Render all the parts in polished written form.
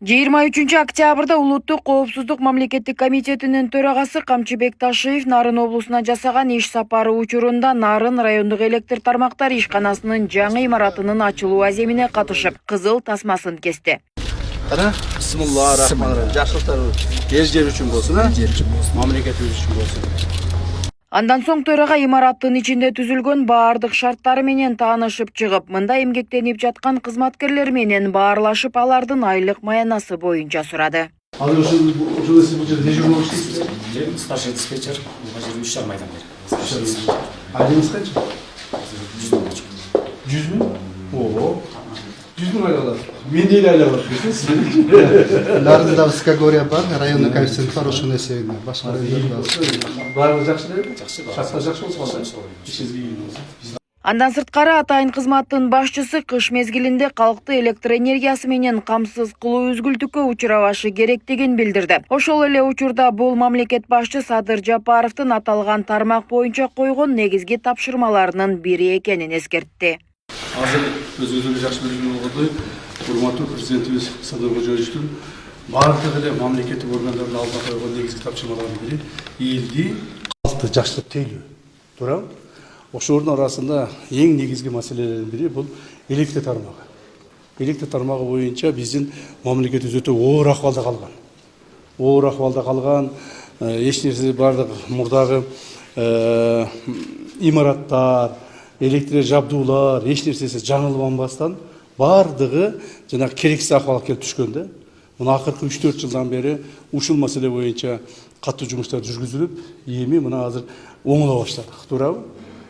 23-октябрда Улуттук коопсуздук мамлекеттик комитетинин төрагасы Камчыбек Ташиев Нарын облусуна жасаган иш сапары учурунда Нарын райондук электр тармактар ишканасынын жаңы имаратынын ачылуу аземине катышып, кызыл тасмасын кести. Бисмиллахиррахманиррахим. Жакшылыктар эл жер үчүн болсун, мамлекетибиз үчүн болсун. Андан соң төрага имараттын ичинде түзүлгөн баардык шарттары менен таанышып чыгып, мында эмгектенип жаткан кызматкерлер менен баарлашып, алардын айлык маянасы боюнча сурады. Алар ушул жерде дежурный иштейсиз? Старший диспетчер, мына жерде 3 жарым айдан бери. Айлыгыңыз канча? 100 миң болчу. 100 миң? Ого. 100 миң айлык алат. Менде эле айлык бар десеңиз. Нарында высоко говорят бар, районный коэффициент бар, ошондой эсебинде. Башка баары жакшы эле. Жакшы. Шартта жакшы болсо, ишиңизге ийгилик болсун. Андан сырткары атайын кызматтын башчысы кыш мезгилинде калкты электр энергиясы менен камсыз кылуу үзгүлтүккө учурабашы керектигин билдирди. Ошол эле учурда бул мамлекет башчы Садыр Жапаровдун аталган тармак боюнча койгон негизги тапшырмаларынын бири экенин эскертти. Азыр өзүңүз эле жакшы билген болгондой, урматтуу президентибиз Садыр Кожоевичтин бардык эле мамлекеттик органдардын алдына койгон негизги тапшырмалардын бири элди калкты жакшылап тейлөө. Туурабы? Ошолордун арасында эң негизги маселелердин бири бул электр тармагы. Электр тармагы боюнча биздин мамлекетибиз өтө оор акыбалда калган. Оор акыбалда калган, эч нерсе бардык мурдагы имараттар, электр жабдуулар, эч нерсеси жаңыланбастан бардыгы жанагы керексиз акыбалга келип түшкөн да. Мына акыркы 3-4 жылдан бери ушул маселе боюнча катуу жумуштар жүргүзүлүп, эми мына азыр оңоло баштадык. Туурабы?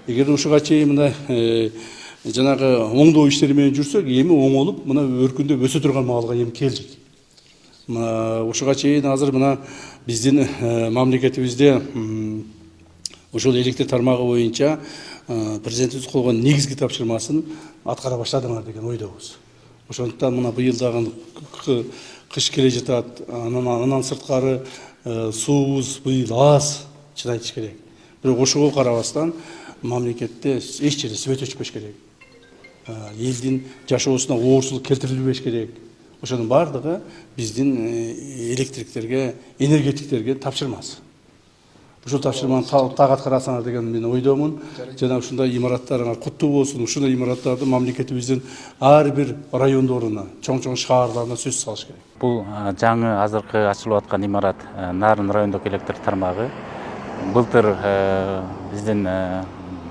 Эгер ушуга чейин мына жанагы оңдоо иштери менен жүрсөк, эми оңолуп, мына өркүндөп өсө турган маалга эми келдик. Мына ушуга чейин азыр мына биздин мамлекетибизде ушул электр тармагы боюнча президентибиз койгон негизги тапшырмасын аткара баштадыңар деген ойдобуз. Ошондуктан мына быйыл дагы кыш келе жатат, андан сырткары суубуз быйыл аз, чын айтыш керек. Бирок ошого карабастан мамлекетте эч жерде свет өчпөш керек. Элдин жашоосуна оорчулук келтирилбеш керек. Ошонун бардыгы биздин электриктерге, энергетиктерге тапшырмасы. Ушул тапшырманы так аткарасыңар деген мен ойдомун. Жана ушундай имараттарыңар куттуу болсун. Ушундай имараттарды мамлекетибиздин ар бир райондоруна, чоң-чоң шаарларына сөз салыш керек. Бул жаңы азыркы ачылып аткан имарат Нарын райондук электр тармагы. Былтыр биздин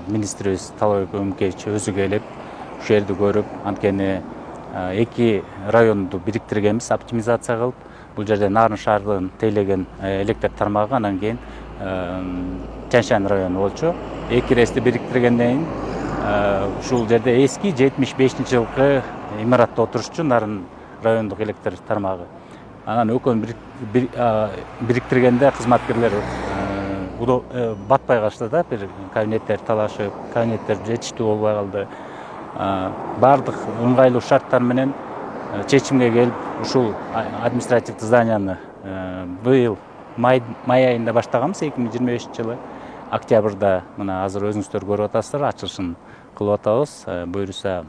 министрибиз Талабек Өмкеевич өзү келип, ушул жерди көрүп, анткени эки районду бириктиргенбиз, оптимизация кылып, бул жерде Нарын шаардын тейлеген электр тармагы, анан кийин Чаншан району болчу. Эки рести бириктиргенден кийин ушул жерде эски 75-жылкы имаратта отурушчу Нарын райондук электр тармагы. Анан экөөнү бириктиргенде кызматкерлер батпай калышты да, бир кабинеттер талашып, кабинеттер жетиштүү болбой калды. Бардык ыңгайлуу шарттар менен чечимге келип, ушул административдик зданияны быйыл май айында баштаганбыз, 2025-жылы. Октябрда мына азыр өзүңүздөр көрүп атасыздар, ачылышын кылып атабыз. Буюрса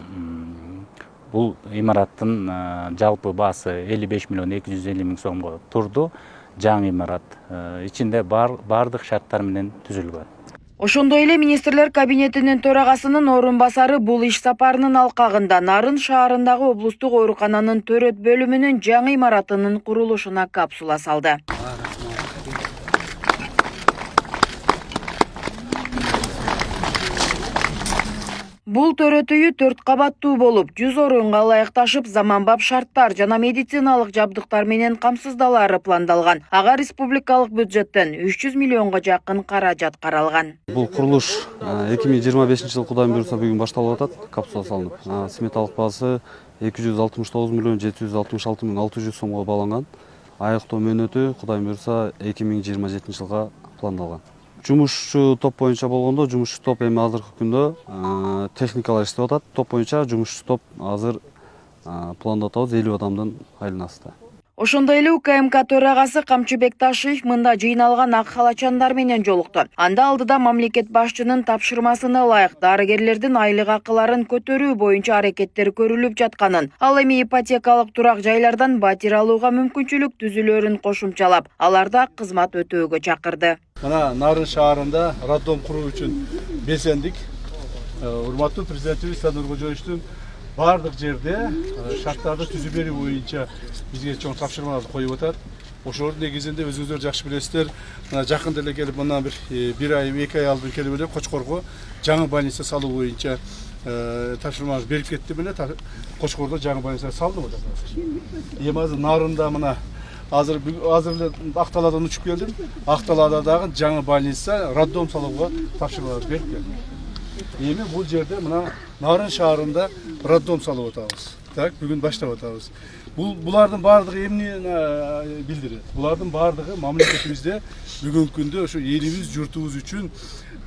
бул имараттын жалпы баасы 55 миллион 250 миң сомго турду. Жаңы имарат ичинде бардык шарттар менен түзүлгөн. Ошондой эле министрлер кабинетинин төрагасынын орун басары бул иш сапарынын алкагында Нарын шаарындагы облустук оорукананын төрөт бөлүмүнүн жаңы имаратынын курулушуна капсула салды. Бул төрөт үйү 4 кабаттуу болуп, 100 орунга ылайыкташып, заманбап шарттар жана медициналык жабдыктар менен камсыздалары пландалган. Ага республикалык бюджеттен 300 миллионго жакын каражат каралган. Бул курулуш 2025-жылы Кудайым буйрса бүгүн башталып атат, капсула салынып. Сметалык баасы 269 миллион 766 миң 600 сомго бааланган. Аяктоо мөөнөтү Кудайым буйрса 2027-жылга пландалган. Жумушчу топ боюнча болгондо, жумушчу топ эми азыркы күндө техникалар иштеп атат. Топ боюнча жумушчу топ азыр пландап атабыз 50 адамдын айланасында. Ошондой эле УКМК төрагасы Камчыбек Ташиев мында жыйналган ак халачандар менен жолукту. Анда алдыда мамлекет башчынын тапшырмасына ылайык дарыгерлердин айлык акыларын көтөрүү боюнча аракеттер көрүлүп жатканын, ал эми ипотекалык турак жайлардан батир алууга мүмкүнчүлүк түзүлөрүн кошумчалап, аларда кызмат өтөөгө чакырды. Мына Нарын шаарында роддом куруу үчүн белсендик. Урматтуу президентибиз Садыр Кожоевичтин бардык жерде шарттарды түзүп берүү боюнча бизге чоң тапшырмаларды коюп атат. Ошонун негизинде өзүңүздөр жакшы билесиздер, мына жакында эле келип мындан бир ай, 2 ай алдын келип эле Кочкорго жаңы больница салуу боюнча тапшырманы берип кетти менен Кочкордо жаңы больница салынып атат. Эми азыр Нарында мына азыр эле Акталадан учуп келдим. Акталада дагы жаңы больница, роддом салууга тапшырмалар берип келди. Эми бул жерде мына Нарын шаарында роддом салып атабыз. Так, бүгүн баштап атабыз. Булардын бардыгы эмнени билдирет? Булардын бардыгы мамлекетибизде бүгүнкү күндө ошо элибиз, журтубуз үчүн,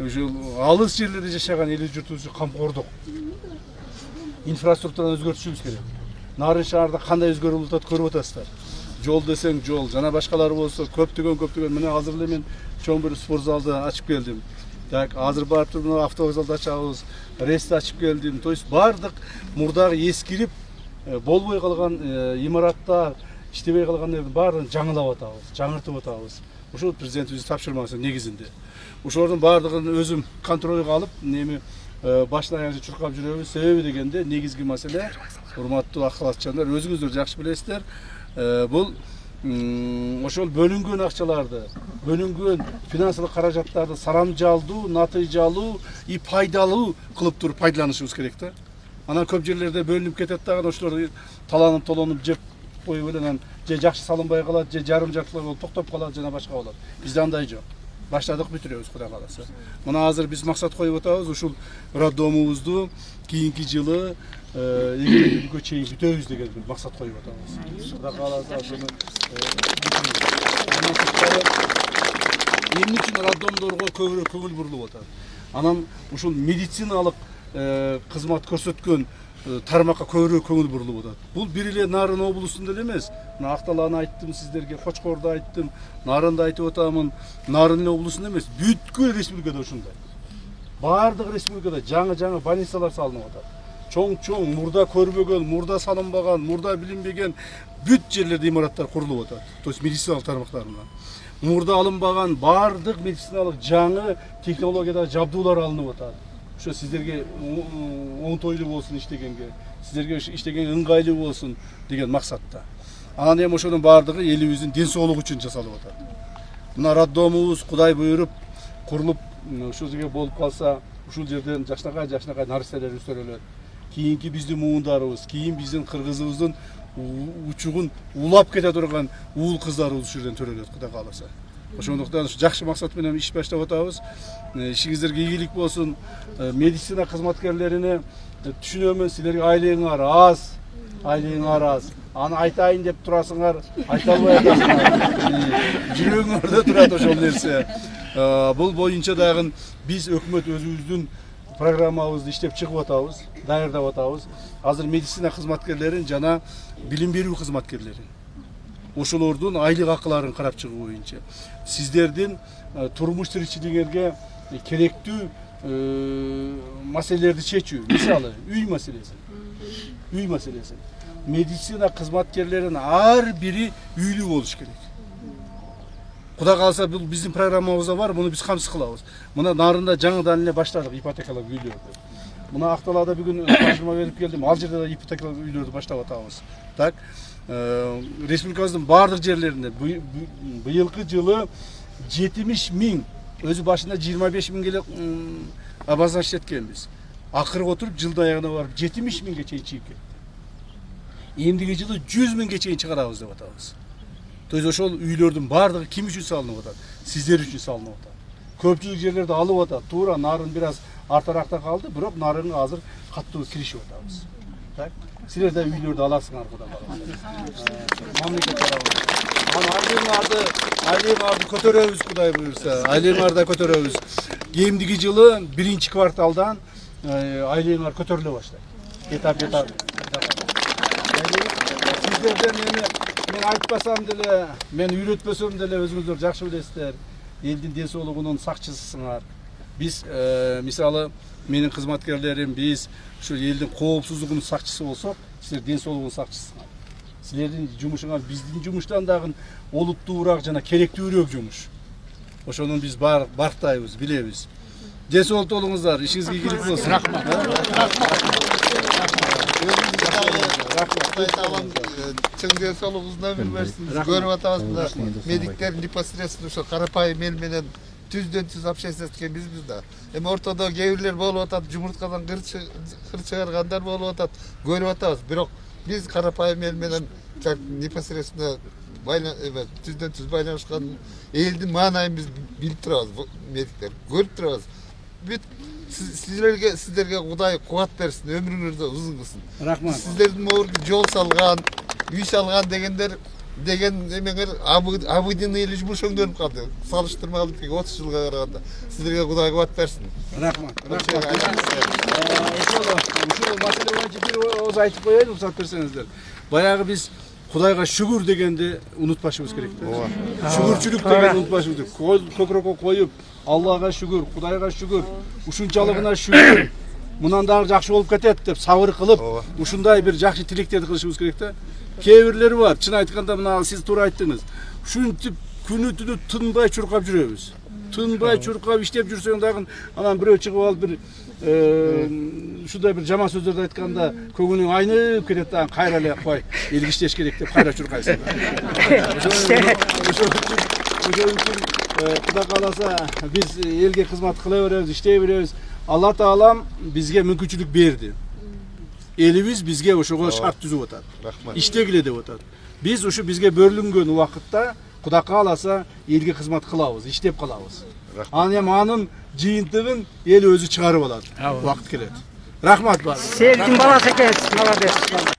ошо алыс жерлерде жашаган элибиз, журтубуз үчүн камкордук. Инфраструктураны өзгөртүшүбүз керек. Нарын шаарда кандай өзгөрүп атат көрүп атасыздар. Жол десең жол, жана башкалары болсо көптөгөн мына азыр эле мен чоң бир спорт залды ачып келдим. Так, азыр барып туруп мына автовокзалды ачабыз, рейсти ачып келдим. То есть бардык мурдагы эскирип болбой калган имараттар, иштебей калгандардын баарын жаңылап атабыз, жаңыртып атабыз. Ошол президентибиздин тапшырмасы негизинде. Ошолордун баардыгын өзүм контролго алып, эми башынан аягына чуркап жүрөбүз. Себеби дегенде негизги маселе, урматтуу ак халатчандар, өзүңүздөр жакшы билесиздер, бул ошол бөлүнгөн акчаларды, бөлүнгөн финансылык каражаттарды сарамжалдуу, натыйжалуу и пайдалуу кылып туруп пайдаланышыбыз керек да. Анан көп жерлерде бөлүнүп кетет дагы, ошолор таланып толонуп жеп коюп эле анан же жакшы салынбай калат, же жарым жартылай болуп токтоп калат, жана башка болот. Бизде андай жок. Баштадык бүтүрөбүз, Кудай кааласа. Мына азыр биз максат коюп атабыз, ушул роддомубузду кийинки жылы ийгиликкө чейин бүтөбүз деген максат коюп атабыз. Кудай кааласа ошону эмне үчүн роддомдорго көбүрөөк көңүл бурулуп атат. Анан ушул медициналык кызмат көрсөткөн тармакка көбүрөөк көңүл бурулуп атат. Бул бир эле Нарын облусунда эле эмес. Мына Акталаны айттым сиздерге, Кочкорду айттым, Нарынды айтып атамын. Нарын эле облусунда эмес, бүткүл республикада ушундай. Бардык республикада жаңы больницалар салынып атат. Чоң мурда көрбөгөн, мурда салынбаган, мурда билинбеген бүт жерлерде имараттар курулуп атат. То есть медициналык тармактарында. Мурда алынбаган бардык медициналык жаңы технологияда жабдуулар алынып атат. Ошо сиздерге оңтойлуу болсун иштегенге, сиздерге иштеген ыңгайлуу болсун деген максатта. Анан эми ошонун бардыгы элибиздин ден соолугу үчүн жасалып атат. Мына роддомубуз Кудай буйруп курулуп ушул жерге болуп калса, ушул жерден жакшынакай нарселер өсөрөлөт. Кийинки биздин муундарыбыз, кийин биздин кыргызыбыздын учугун улап кете турган уул кыздарыбыз ушул жерден төрөлөт, Кудай кааласа. Ошондуктан жакшы максат менен иш баштап атабыз. Ишиңиздерге ийгилик болсун. Медицина кызматкерлерине түшүнөмүн, силерге айлыгыңар аз. Аны айтайын деп турасыңар, айта албай атасыңар. Жүрөгүңөрдө турат ошол нерсе. Бул боюнча дагы биз өкмөт өзүбүздүн программабызды иштеп чыгып атабыз, даярдап атабыз. Азыр медицина кызматкерлерин жана билим берүү кызматкерлерин ошолордун айлык акыларын карап чыгуу боюнча сиздердин турмуш тиричилигиңерге керектүү маселелерди чечүү, мисалы үй маселеси. Медицина кызматкерлеринин ар бири үйлүү болуш керек. Кудай кааласа бул биздин программабызда бар, муну биз камсыз кылабыз. Мына Нарында жаңыдан эле баштадык ипотекалык үйлөрдү. Мына Акталада бүгүн тапшырма берип келдим, ал жерде да ипотекалык үйлөрдү баштап атабыз. Так, республикабыздын бардык жерлеринде быйылкы жылы 70 000, өзү башында 25 000 эле обозначить эткенбиз. Акыры отуруп жылдын аягына барып 70 000ге чейин чыгып кетти. Эмдиги жылы 100 000ге чейин чыгарабыз деп атабыз. То есть ошол үйлөрдүн бардыгы ким үчүн салынып атат? Сиздер үчүн салынып атат. Көпчүлүк жерлерде алып атат. Туура Нарын бир аз артаракта калды, бирок Нарынга азыр каттуу киришип атабыз. Так? Силер да үйлөрдү аласыңар, Кудай кааласа. Мамлекет тарабынан. Айлыгыңарды көтөрөбүз, Кудай буйрса. Айлыгыңарды көтөрөбүз. Эмдиги жылы 1-кварталдан айлыгыңар көтөрүлө баштайт. Этап. Сиздерден эми мен айтпасам деле, мен үйрөтпөсөм деле өзүңүздөр жакшы билесиздер. Элдин ден соолугунун сакчысысыңар. Биз мисалы менин кызматкерлерим биз ушу элдин коопсуздугунун сакчысы болсок, силер ден соолугунун сакчысыңар. Силердин жумушуңар биздин жумуштан дагы олуттуураак жана керектүүрөөк жумуш. Ошону биз бартайбыз, билебиз. Ден соолуктуу болуңуздар, ишиңизге ийгилик болсун. Рахмат. Кудай таалам чың ден соолугуңузун өмүр берсин. Көрүп атабыз мына медиктер непосредственно ошо карапайым эл менен түздөн түз общаться эткен бизбиз да. Эми ортодо кээ бирлер болуп атат, жумурткадан кыр чыгаргандар болуп атат, көрүп атабыз. Бирок биз карапайым эл менен непосредственно түздөн түз байланышкан элдин маанайын биз билип турабыз, медиктер көрүп турабыз. Бүт сиздерге Кудай кубат берсин, өмүрүңүздү узун кылсын. Рахмат. Сиздердин могу жол салган, үй салган деген эмеңер абыдын эле жумушуңдөнүп калды. Салыштырмалуу 30 жылга караганда. Сиздерге Кудай кубат берсин. Рахмат. Ушул маселе боюнча бир ооз айтып коеюн, уруксат берсеңиздер. Баягы биз Кудайга шүгүр дегенди унутпашыбыз керек да. Шүгүрчүлүк дегенди унутпашыбыз керек. Көкүрөккө коюп, Аллага шүгүр, Кудайга шүгүр, ушунчалыгына шүгүр. Мындан дагы жакшы болуп кетет деп сабыр кылып, ушундай бир жакшы тилектерди кылышыбыз керек да. Кээ бирлери бар, чын айтканда мына сиз туура айттыңыз. Ушинтип күнү түнү тынбай чуркап жүрөбүз. Тынбай чуркап иштеп жүрсөң дагы анан бирөө чыгып алып бир ушундай бир жаман сөздөрдү айтканда көңүлүң айнып кетет да, кайра эле кой, элге иштеш керек деп кайра чуркайсың. Ошон үчүн Кудай кааласа биз элге кызмат кыла беребиз, иштей беребиз. Алла Таалам бизге мүмкүнчүлүк берди. Элибиз бизге ошого шарт түзүп атат. Иштегиле деп атат. Биз ушу бизге бөлүнгөн убакытта Кудай кааласа элге кызмат кылабыз, иштеп калабыз. Анан эми анын жыйынтыгын эл өзү чыгарып алат. Убакыт келет. Рахмат бар. Сельдин баласы экенсиз, молодец.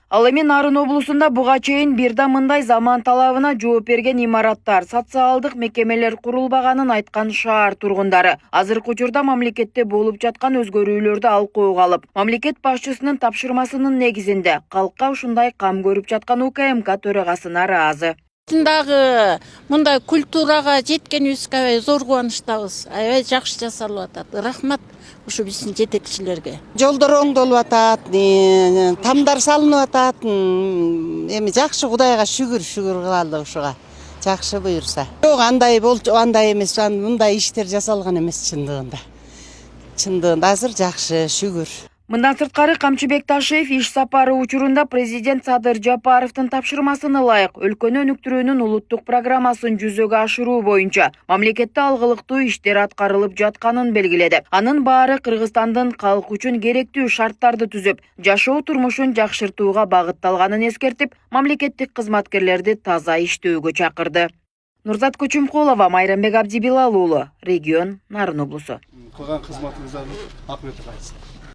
Ал эми Нарын облусунда буга чейин бир да мындай заман талабына жооп берген имараттар, социалдык мекемелер курулбаганын айткан шаар тургундары. Азыркы учурда мамлекетте болуп жаткан өзгөрүүлөрдү алкоого алып, мамлекет башчысынын тапшырмасынын негизинде калкка ушундай кам көрүп жаткан УКМК төрагасы нааразы. Дагы мындай культурага жеткенибизге зор кубанычтабыз. Аябай жакшы жасалып атат. Рахмат ушу биздин жетекчилерге. Жолдор оңдолуп атат, тамдар салынып атат. Эми жакшы, Кудайга шүгүр кылалы ушуга. Жакшы буюрса. Жок, андай эмес, мындай иштер жасалган эмес чындыгында. Чындыгында азыр жакшы, шүгүр. Мындан сырткары Камчыбек Ташиев иш сапары учурунда президент Садыр Жапаровдун тапшырмасына ылайык өлкөнү өнүктүрүүнүн улуттук программасын жүзөгө ашыруу боюнча мамлекетте алгылыктуу иштер аткарылып жатканын белгиледи. Анын баары Кыргызстандын калк үчүн керектүү шарттарды түзүп, жашоо турмушун жакшыртууга багытталганын эскертип, мамлекеттик кызматкерлерди таза иштөөгө чакырды. Нурзат Көчүмкулова, Майрамбек Абдибилал уулу, регион Нарын облусу. Кылган кызматыңыздарга рахмет айтсын.